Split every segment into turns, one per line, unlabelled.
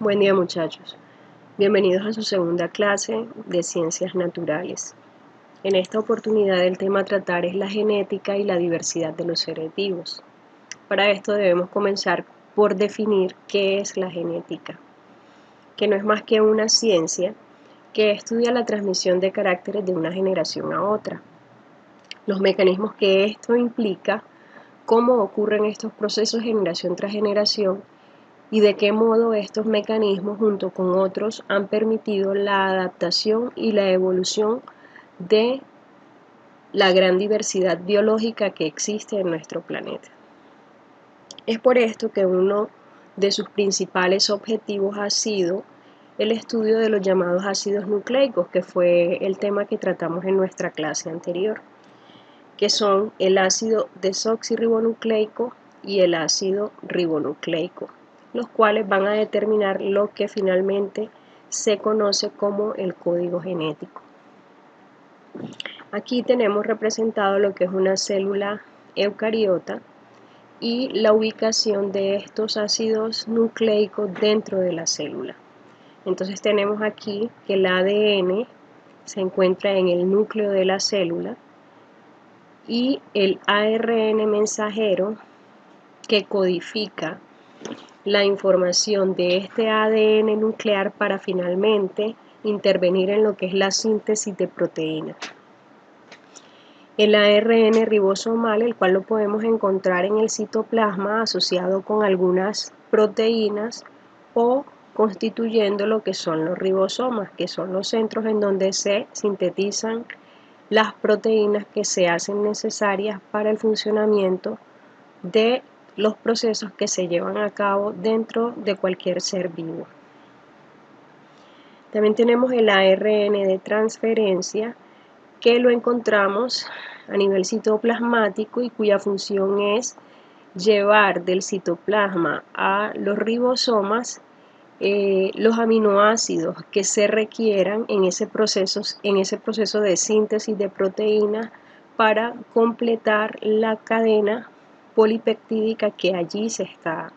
Buen día, muchachos. Bienvenidos a su segunda clase de Ciencias Naturales. En esta oportunidad el tema a tratar es la genética y la diversidad de los seres vivos. Para esto debemos comenzar por definir qué es la genética, que no es más que una ciencia que estudia la transmisión de caracteres de una generación a otra, los mecanismos que esto implica, cómo ocurren estos procesos generación tras generación y de qué modo estos mecanismos junto con otros han permitido la adaptación y la evolución de la gran diversidad biológica que existe en nuestro planeta. Es por esto que uno de sus principales objetivos ha sido el estudio de los llamados ácidos nucleicos, que fue el tema que tratamos en nuestra clase anterior, que son el ácido desoxirribonucleico y el ácido ribonucleico, los cuales van a determinar lo que finalmente se conoce como el código genético. Aquí tenemos representado lo que es una célula eucariota y la ubicación de estos ácidos nucleicos dentro de la célula. Entonces tenemos aquí que el ADN se encuentra en el núcleo de la célula y el ARN mensajero que codifica la información de este ADN nuclear para finalmente intervenir en lo que es la síntesis de proteínas. El ARN ribosomal, el cual lo podemos encontrar en el citoplasma asociado con algunas proteínas o constituyendo lo que son los ribosomas, que son los centros en donde se sintetizan las proteínas que se hacen necesarias para el funcionamiento de los procesos que se llevan a cabo dentro de cualquier ser vivo. También tenemos el ARN de transferencia, que lo encontramos a nivel citoplasmático y cuya función es llevar del citoplasma a los ribosomas los aminoácidos que se requieran en ese proceso de síntesis de proteínas para completar la cadena polipeptídica que allí se está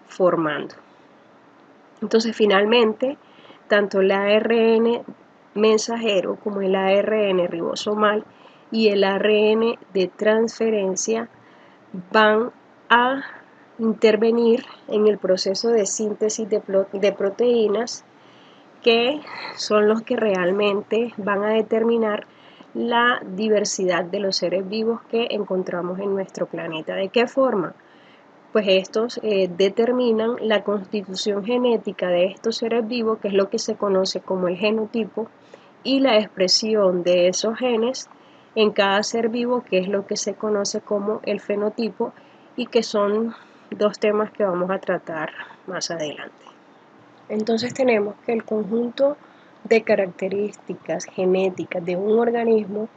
formando. Entonces, finalmente, tanto el ARN mensajero como el ARN ribosomal y el ARN de transferencia van a intervenir en el proceso de síntesis de proteínas, que son los que realmente van a determinar la diversidad de los seres vivos que encontramos en nuestro planeta. ¿De qué forma? Pues estos determinan la constitución genética de estos seres vivos, que es lo que se conoce como el genotipo, y la expresión de esos genes en cada ser vivo, que es lo que se conoce como el fenotipo, y que son dos temas que vamos a tratar más adelante. Entonces tenemos que el conjunto de características genéticas de un organismo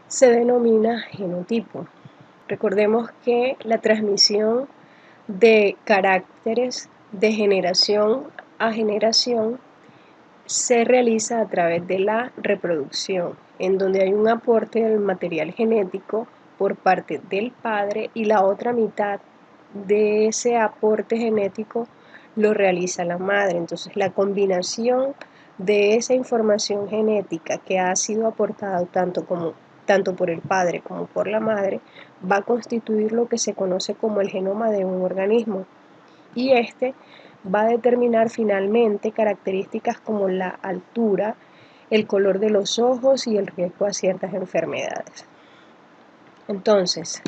se denomina genotipo. Recordemos que la transmisión de caracteres de generación a generación se realiza a través de la reproducción, en donde hay un aporte del material genético por parte del padre y la otra mitad de ese aporte genético lo realiza la madre. Entonces, la combinación de esa información genética que ha sido aportada tanto por el padre como por la madre va a constituir lo que se conoce como el genoma de un organismo, y este va a determinar finalmente características como la altura, el color de los ojos y el riesgo a ciertas enfermedades. Entonces,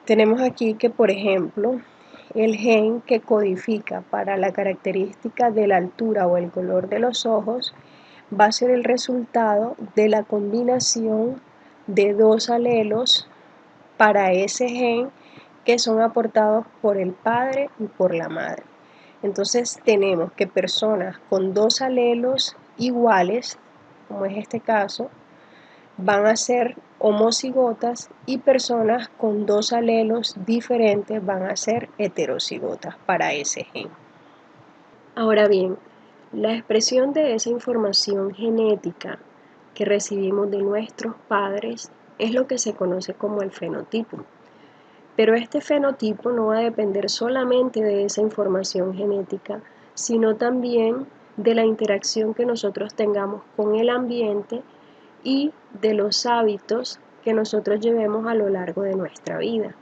tenemos aquí que, por ejemplo, el gen que codifica para la característica de la altura o el color de los ojos va a ser el resultado de la combinación de dos alelos para ese gen que son aportados por el padre y por la madre. Entonces tenemos que personas con dos alelos iguales, como es este caso, van a ser homocigotas, y personas con dos alelos diferentes van a ser heterocigotas para ese gen. Ahora bien, la expresión de esa información genética que recibimos de nuestros padres es lo que se conoce como el fenotipo. Pero este fenotipo no va a depender solamente de esa información genética, sino también de la interacción que nosotros tengamos con el ambiente y de los hábitos que nosotros llevemos a lo largo de nuestra vida.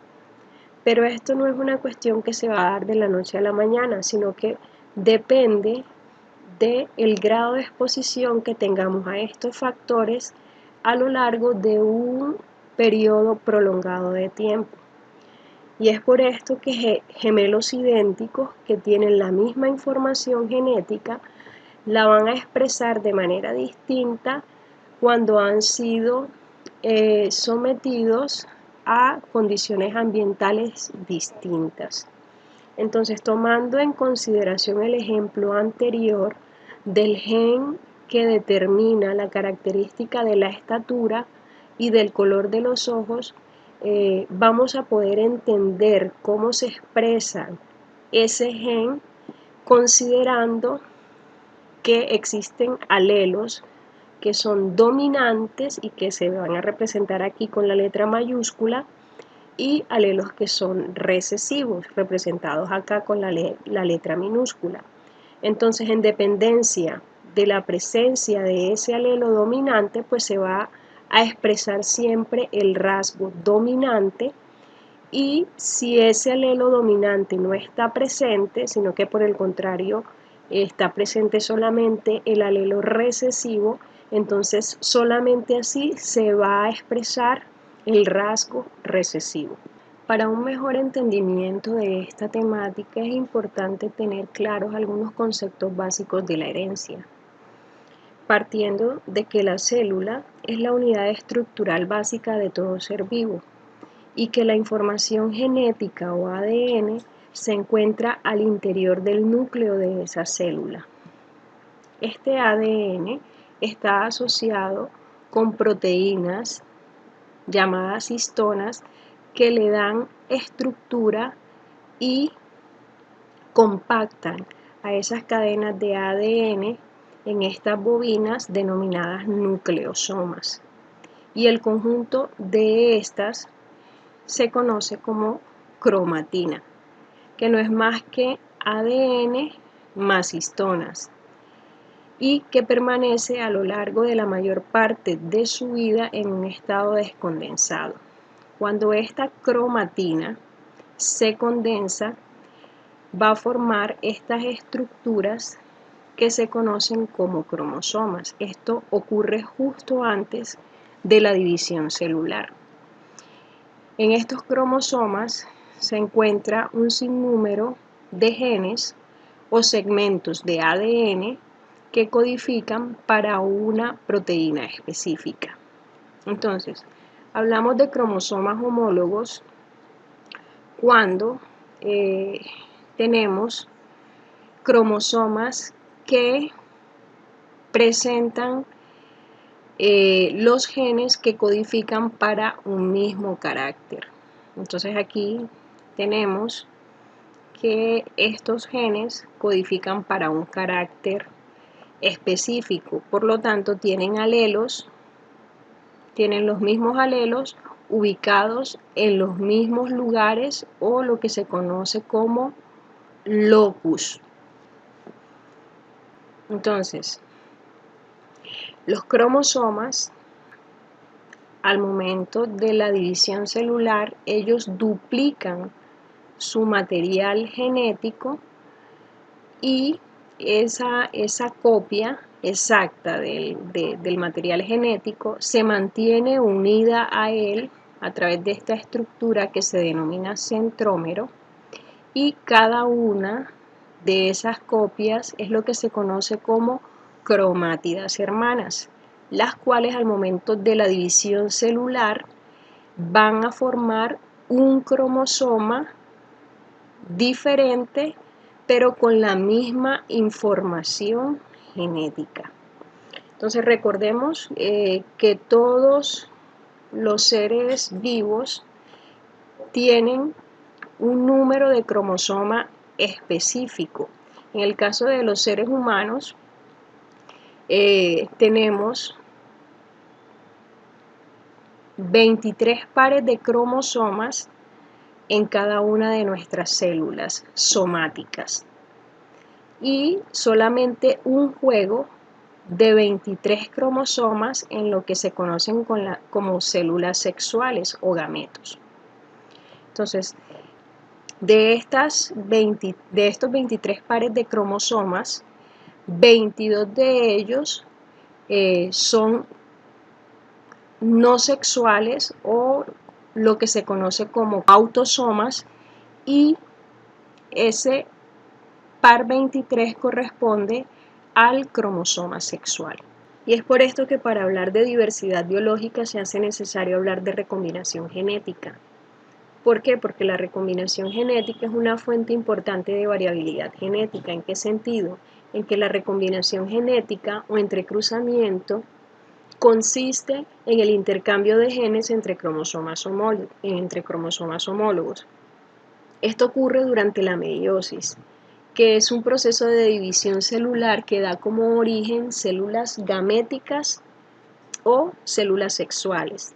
Pero esto no es una cuestión que se va a dar de la noche a la mañana, sino que depende del grado de exposición que tengamos a estos factores a lo largo de un periodo prolongado de tiempo. Y es por esto que gemelos idénticos que tienen la misma información genética la van a expresar de manera distinta cuando han sido sometidos a condiciones ambientales distintas. Entonces, tomando en consideración el ejemplo anterior del gen que determina la característica de la estatura y del color de los ojos, vamos a poder entender cómo se expresa ese gen considerando que existen alelos que son dominantes y que se van a representar aquí con la letra mayúscula, y alelos que son recesivos, representados acá con la letra minúscula. Entonces, en dependencia de la presencia de ese alelo dominante, pues se va a expresar siempre el rasgo dominante, y si ese alelo dominante no está presente, sino que por el contrario está presente solamente el alelo recesivo, entonces solamente así se va a expresar el rasgo recesivo. Para un mejor entendimiento de esta temática es importante tener claros algunos conceptos básicos de la herencia, partiendo de que la célula es la unidad estructural básica de todo ser vivo y que la información genética o ADN se encuentra al interior del núcleo de esa célula. Este ADN está asociado con proteínas llamadas histonas que le dan estructura y compactan a esas cadenas de ADN en estas bobinas denominadas nucleosomas. Y el conjunto de estas se conoce como cromatina, que no es más que ADN más histonas, y que permanece a lo largo de la mayor parte de su vida en un estado descondensado. Cuando esta cromatina se condensa, va a formar estas estructuras que se conocen como cromosomas. Esto ocurre justo antes de la división celular. En estos cromosomas se encuentra un sinnúmero de genes o segmentos de ADN que codifican para una proteína específica. Entonces, hablamos de cromosomas homólogos cuando tenemos cromosomas que presentan los genes que codifican para un mismo carácter. Entonces aquí tenemos que estos genes codifican para un carácter específico, por lo tanto tienen alelos, tienen los mismos alelos ubicados en los mismos lugares o lo que se conoce como locus. Entonces, los cromosomas, al momento de la división celular, ellos duplican su material genético y esa copia exacta del material genético se mantiene unida a él a través de esta estructura que se denomina centrómero, y cada una de esas copias es lo que se conoce como cromátidas hermanas, las cuales al momento de la división celular van a formar un cromosoma diferente, pero con la misma información genética. Entonces recordemos que todos los seres vivos tienen un número de cromosoma específico. En el caso de los seres humanos, tenemos 23 pares de cromosomas en cada una de nuestras células somáticas. y solamente un juego de 23 cromosomas en lo que se conocen como células sexuales o gametos. Entonces, de estos 23 pares de cromosomas, 22 de ellos son no sexuales o lo que se conoce como autosomas, y ese par 23 corresponde al cromosoma sexual. Y es por esto que para hablar de diversidad biológica se hace necesario hablar de recombinación genética. ¿Por qué? Porque la recombinación genética es una fuente importante de variabilidad genética. ¿En qué sentido? En que la recombinación genética o entrecruzamiento consiste en el intercambio de genes entre cromosomas homólogos. Esto ocurre durante la meiosis, que es un proceso de división celular que da como origen células gaméticas o células sexuales.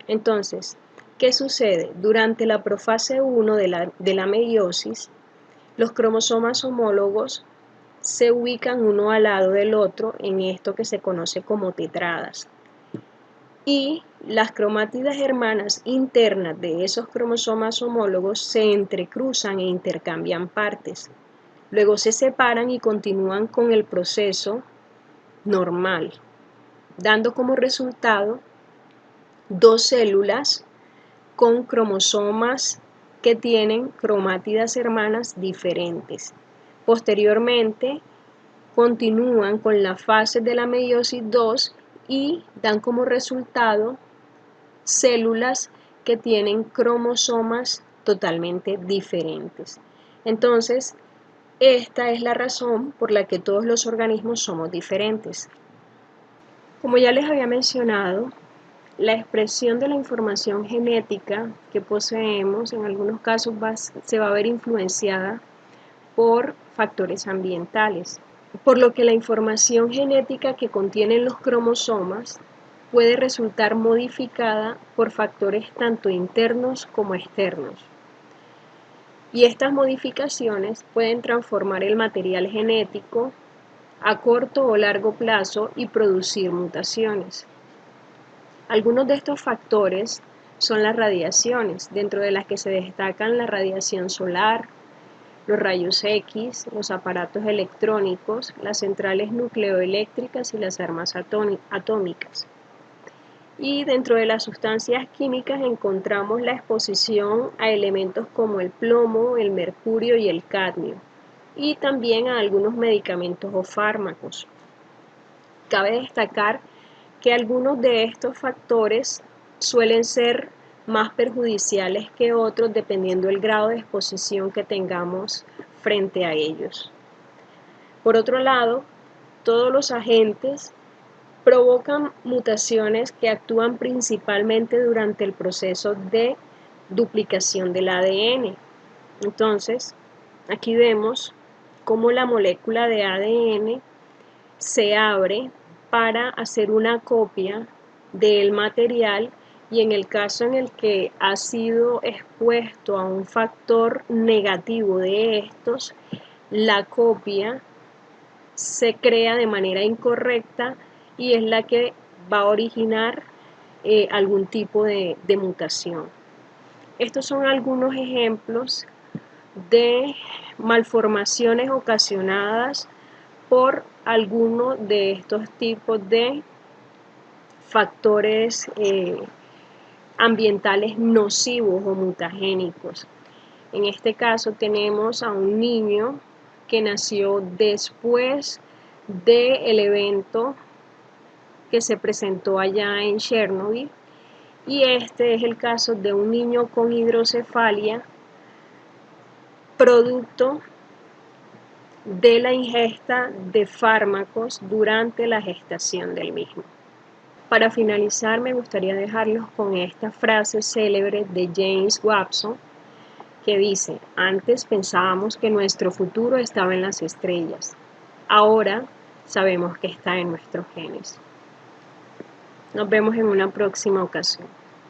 Entonces, ¿qué sucede? Durante la profase 1 de la meiosis, los cromosomas homólogos se ubican uno al lado del otro en esto que se conoce como tetradas. Y las cromátidas hermanas internas de esos cromosomas homólogos se entrecruzan e intercambian partes. Luego se separan y continúan con el proceso normal, dando como resultado dos células con cromosomas que tienen cromátidas hermanas diferentes. Posteriormente, continúan con la fase de la meiosis 2 y dan como resultado células que tienen cromosomas totalmente diferentes. Entonces, esta es la razón por la que todos los organismos somos diferentes. Como ya les había mencionado, la expresión de la información genética que poseemos en algunos casos se va a ver influenciada por factores ambientales, por lo que la información genética que contienen los cromosomas puede resultar modificada por factores tanto internos como externos. Y estas modificaciones pueden transformar el material genético a corto o largo plazo y producir mutaciones. Algunos de estos factores son las radiaciones, dentro de las que se destacan la radiación solar, los rayos X, los aparatos electrónicos, las centrales nucleoeléctricas y las armas atómicas. Y dentro de las sustancias químicas encontramos la exposición a elementos como el plomo, el mercurio y el cadmio, y también a algunos medicamentos o fármacos. Cabe destacar que algunos de estos factores suelen ser más perjudiciales que otros dependiendo del grado de exposición que tengamos frente a ellos. Por otro lado, todos los agentes provocan mutaciones que actúan principalmente durante el proceso de duplicación del ADN. Entonces, aquí vemos cómo la molécula de ADN se abre para hacer una copia del material, y en el caso en el que ha sido expuesto a un factor negativo de estos, la copia se crea de manera incorrecta y es la que va a originar algún tipo de mutación. Estos son algunos ejemplos de malformaciones ocasionadas por alguno de estos tipos de factores ambientales nocivos o mutagénicos. En este caso tenemos a un niño que nació después del evento que se presentó allá en Chernobyl, y este es el caso de un niño con hidrocefalia producto de la ingesta de fármacos durante la gestación del mismo. Para finalizar, me gustaría dejarlos con esta frase célebre de James Watson, que dice: antes pensábamos que nuestro futuro estaba en las estrellas, ahora sabemos que está en nuestros genes. Nos vemos en una próxima ocasión.